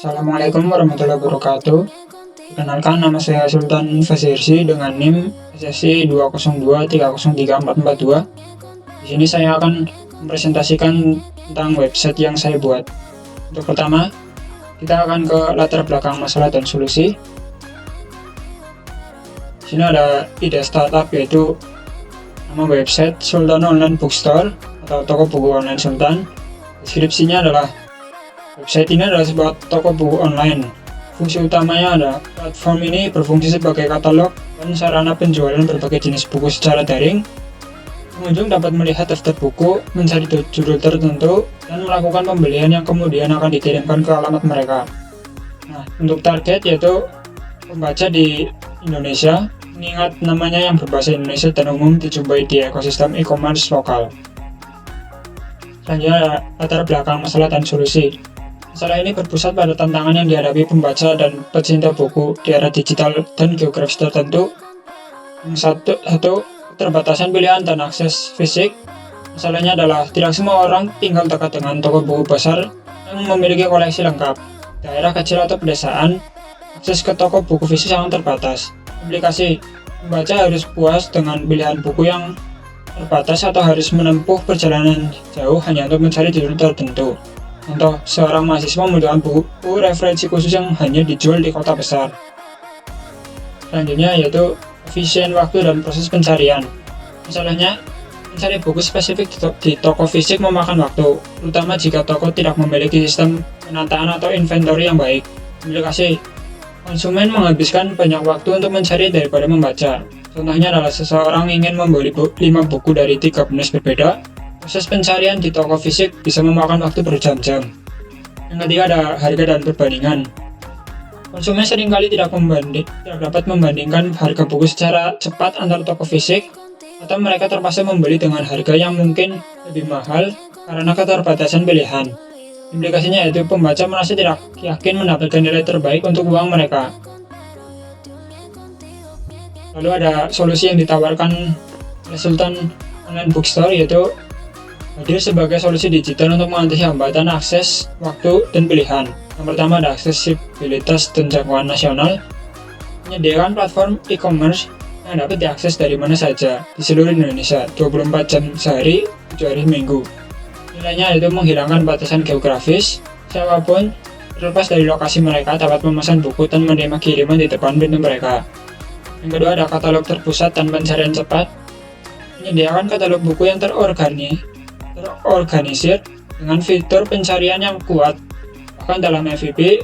Assalamualaikum warahmatullahi wabarakatuh. Perkenalkan, nama saya Sultan Fasirsi dengan NIM SSC 202303442. Di sini saya akan mempresentasikan tentang website yang saya buat. Untuk pertama, kita akan ke latar belakang masalah dan solusi. Di sini ada ide startup, yaitu nama website Sultan Online Bookstore atau toko buku online Sultan. Deskripsinya adalah website ini adalah sebuah toko buku online. Fungsi utamanya adalah platform ini berfungsi sebagai katalog dan sarana penjualan berbagai jenis buku secara daring. Pengunjung dapat melihat daftar buku, mencari judul tertentu, dan melakukan pembelian yang kemudian akan dikirimkan ke alamat mereka. Nah, untuk target yaitu pembaca di Indonesia, mengingat namanya yang berbahasa Indonesia dan umum dijumpai di ekosistem e-commerce lokal. Selanjutnya ada latar belakang masalah dan solusi. Masalah ini berpusat pada tantangan yang dihadapi pembaca dan pecinta buku di era digital dan geografis tertentu. Yang satu, keterbatasan pilihan dan akses fisik. Masalahnya adalah tidak semua orang tinggal dekat dengan toko buku besar yang memiliki koleksi lengkap. Daerah kecil atau pedesaan, akses ke toko buku fisik sangat terbatas. Implikasi, pembaca harus puas dengan pilihan buku yang terbatas atau harus menempuh perjalanan jauh hanya untuk mencari judul tertentu. Contoh, seorang mahasiswa membutuhkan buku referensi khusus yang hanya dijual di kota besar. Selanjutnya yaitu efisien waktu dan proses pencarian. Masalahnya, mencari buku spesifik di toko fisik memakan waktu, terutama jika toko tidak memiliki sistem penataan atau inventory yang baik. Implikasi, konsumen menghabiskan banyak waktu untuk mencari daripada membaca. Contohnya adalah seseorang ingin membeli 5 buku dari 3 penulis berbeda. Proses pencarian di toko fisik bisa memakan waktu berjam-jam. Yang ketiga ada harga dan perbandingan. Konsumen seringkali tidak dapat membandingkan harga buku secara cepat antar toko fisik, atau mereka terpaksa membeli dengan harga yang mungkin lebih mahal karena keterbatasan pilihan. Implikasinya yaitu pembaca merasa tidak yakin mendapatkan nilai terbaik untuk uang mereka. Lalu ada solusi yang ditawarkan oleh Sultan Online Bookstore, yaitu hadir sebagai solusi digital untuk mengatasi hambatan akses, waktu, dan pilihan. Yang pertama ada aksesibilitas dan jangkauan nasional. Menyediakan platform e-commerce yang dapat diakses dari mana saja di seluruh Indonesia 24 jam sehari, 7 hari seminggu. Nilainya itu menghilangkan batasan geografis. Siapapun terlepas dari lokasi mereka dapat memesan buku dan menerima kiriman di depan pintu mereka. Yang kedua ada katalog terpusat dan pencarian cepat. Menyediakan katalog buku yang terorganisir dengan fitur pencarian yang kuat. Bahkan dalam MVP,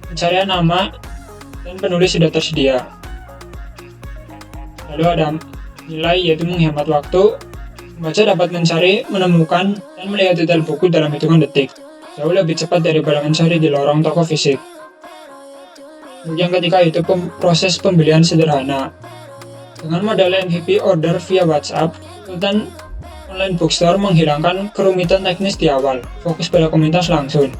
pencarian nama dan penulis sudah tersedia. Lalu ada nilai, yaitu menghemat waktu. Pembaca dapat mencari, menemukan, dan melihat detail buku dalam hitungan detik, jauh lebih cepat daripada mencari di lorong toko fisik. Yang ketiga itu proses pembelian sederhana. Dengan modal MVP order via WhatsApp, Sultan Online Bookstore menghilangkan kerumitan teknis di awal, fokus pada komunitas langsung.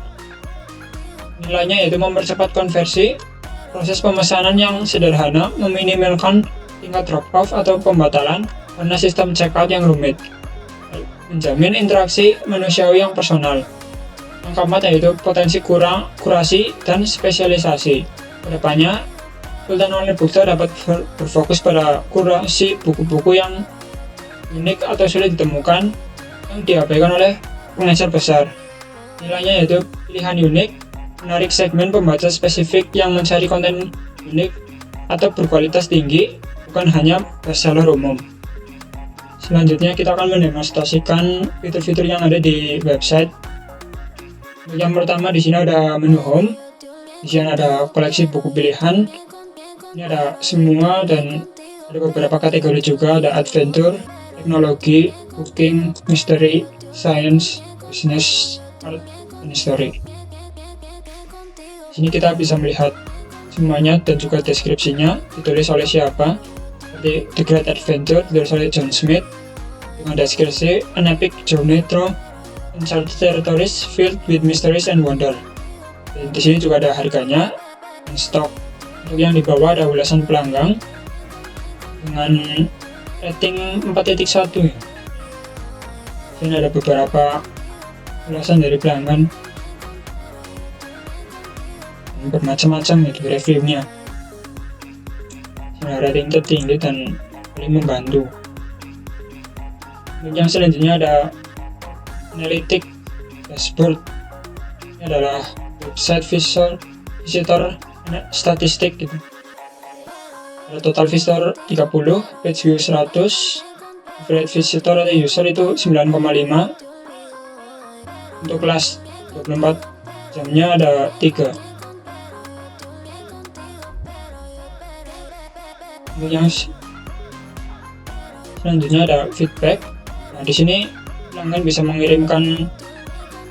Nilainya yaitu mempercepat konversi, proses pemesanan yang sederhana, meminimalkan tingkat drop-off atau pembatalan karena sistem checkout yang rumit, menjamin interaksi manusiawi yang personal. Yang keempat yaitu potensi kurasi dan spesialisasi. Kedepannya, Sultan Online Bookstore dapat berfokus pada kurasi buku-buku yang unik atau sulit ditemukan yang diabaikan oleh pengecer besar. Nilainya yaitu pilihan unik, menarik segmen pembaca spesifik yang mencari konten unik atau berkualitas tinggi, bukan hanya bestseller umum. Selanjutnya kita akan mendemonstrasikan fitur-fitur yang ada di website. Yang pertama di sini ada menu home. Di sini ada koleksi buku pilihan. Ini ada semua dan ada beberapa kategori juga, ada adventure, teknologi, cooking, mystery, science, business, art, dan history. Di sini kita bisa melihat semuanya dan juga deskripsinya, ditulis oleh siapa. Seperti The Great Adventure, ditulis oleh John Smith, dengan deskripsi An Epic Journey Through Uncharted Territories Filled with Mysteries and Wonder. Dan di sini juga ada harganya dan stok. Untuk yang di bawah ada ulasan pelanggan dengan rating 4.1 ya. Sini ada beberapa ulasan dari pelanggan. bermacam-macam itu reviewnya. Rating tertinggi dan paling membantu. Yang selanjutnya ada Analytics Dashboard. Ini adalah website visitor statistik gitu. Ada total visitor 30, page view 100, average visitor atau user itu 9,5. Untuk kelas 24 jamnya ada 3. Untuk yang selanjutnya ada feedback. Nah, di sini pelanggan bisa mengirimkan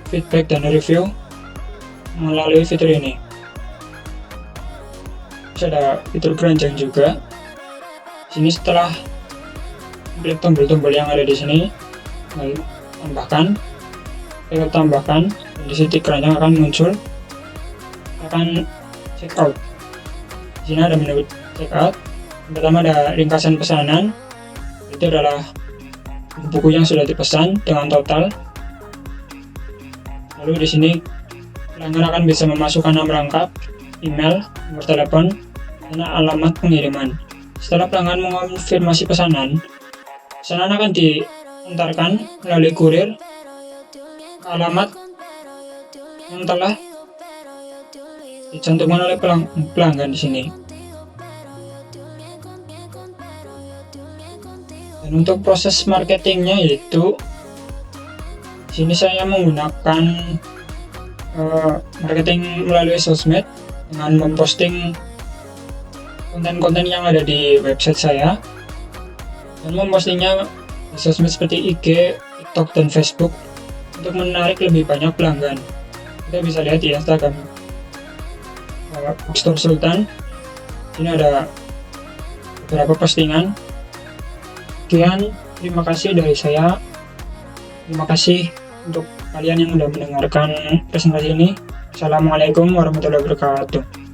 feedback dan review melalui fitur ini. Terus ada fitur keranjang juga. Sini setelah klik tombol-tombol yang ada di sini, tambahkan, di sini keranjang akan muncul, akan check out. Di sini ada menu check out. Pertama ada ringkasan pesanan, itu adalah buku yang sudah dipesan dengan total. Lalu di sini pelanggan akan bisa memasukkan nama lengkap, email, nomor telepon, dan alamat pengiriman. Setelah pelanggan mengonfirmasi pesanan akan diantarkan melalui kurir ke alamat yang telah dicantumkan oleh pelanggan di sini. Dan untuk proses marketingnya yaitu di sini saya menggunakan marketing melalui sosmed dengan memposting konten-konten yang ada di website saya dan mempostingnya di sosmed seperti IG, TikTok, dan Facebook untuk menarik lebih banyak pelanggan. Kita bisa lihat di Instagram Bookstore Sultan. Ini ada beberapa postingan. Sekian, terima kasih dari saya. Terima kasih untuk kalian yang sudah mendengarkan presentasi ini. Assalamualaikum warahmatullahi wabarakatuh.